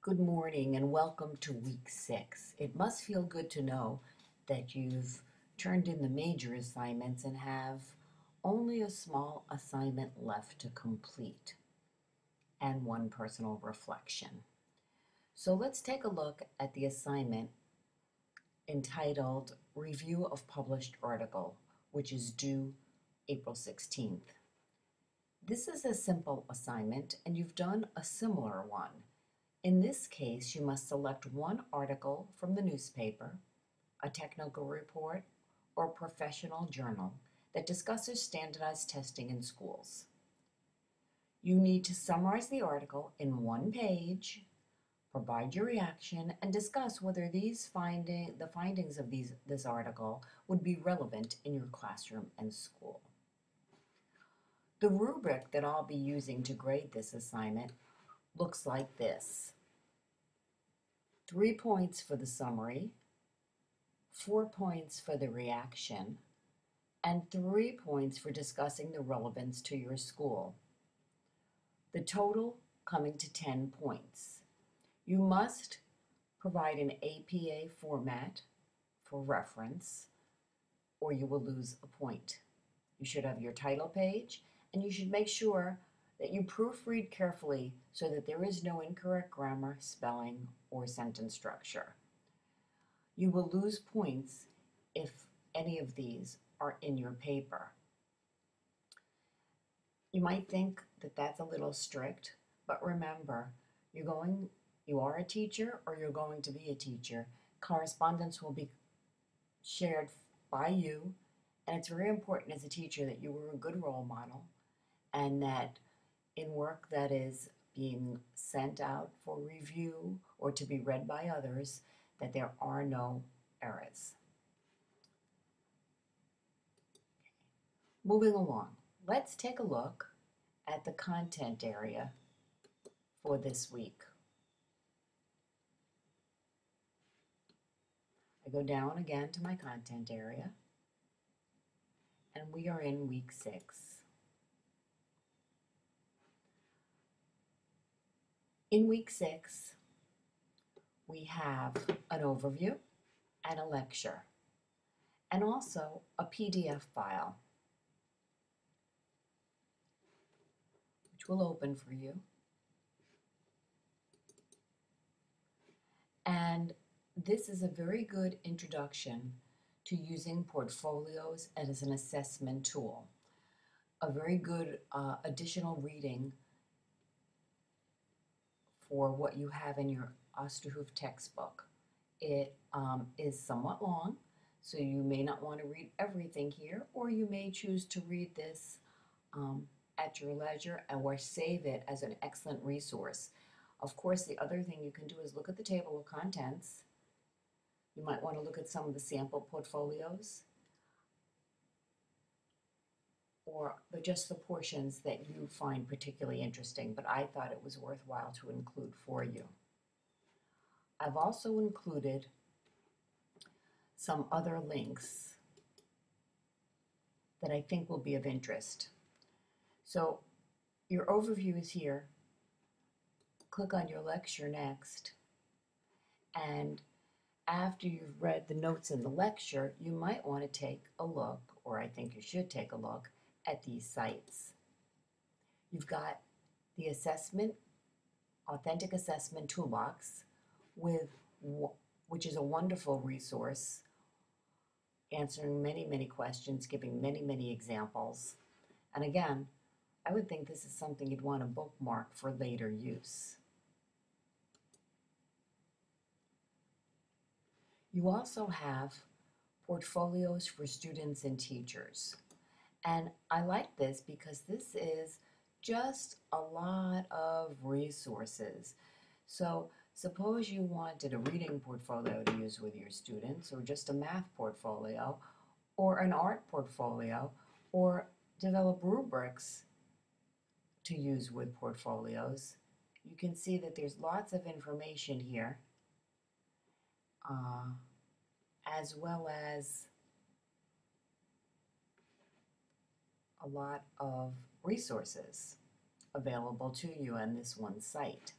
Good morning and welcome to week 6. It must feel good to know that you've turned in the major assignments and have only a small assignment left to complete and one personal reflection. So let's take a look at the assignment entitled Review of Published Article, which is due April 16th. This is a simple assignment and you've done a similar one. In this case, you must select one article from the newspaper, a technical report, or professional journal that discusses standardized testing in schools. You need to summarize the article in one page, provide your reaction, and discuss whether the findings of this article would be relevant in your classroom and school. The rubric that I'll be using to grade this assignment looks like this. 3 points for the summary, 4 points for the reaction, and 3 points for discussing the relevance to your school. The total coming to 10 points. You must provide an APA format for reference or you will lose a point. You should have your title page and you should make sure that you proofread carefully so that there is no incorrect grammar, spelling, or sentence structure. You will lose points if any of these are in your paper. You might think that that's a little strict, but remember, you are a teacher or you're going to be a teacher. Correspondence will be shared by you, and it's very important as a teacher that you were a good role model and that in work that is being sent out for review or to be read by others, that there are no errors. Moving along, let's take a look at the content area for this week. I go down again to my content area, and we are in week 6. In week 6, we have an overview and a lecture, and also a PDF file, which will open for you. And this is a very good introduction to using portfolios as an assessment tool. A very good additional reading for what you have in your Osterhof textbook. It is somewhat long, so you may not want to read everything here, or you may choose to read this at your leisure or save it as an excellent resource. Of course, the other thing you can do is look at the table of contents. You might want to look at some of the sample portfolios or just the portions that you find particularly interesting, but I thought it was worthwhile to include for you. I've also included some other links that I think will be of interest. So your overview is here. Click on your lecture next, and after you've read the notes in the lecture, you might want to take a look, or I think you should take a look, at these sites. You've got the Authentic Assessment Toolbox, which is a wonderful resource, answering many questions, giving many examples. And again, I would think this is something you'd want to bookmark for later use. You also have portfolios for students and teachers. And I like this because this is just a lot of resources. So suppose you wanted a reading portfolio to use with your students, or just a math portfolio, or an art portfolio, or develop rubrics to use with portfolios. You can see that there's lots of information here, as well as a lot of resources available to you on this one site.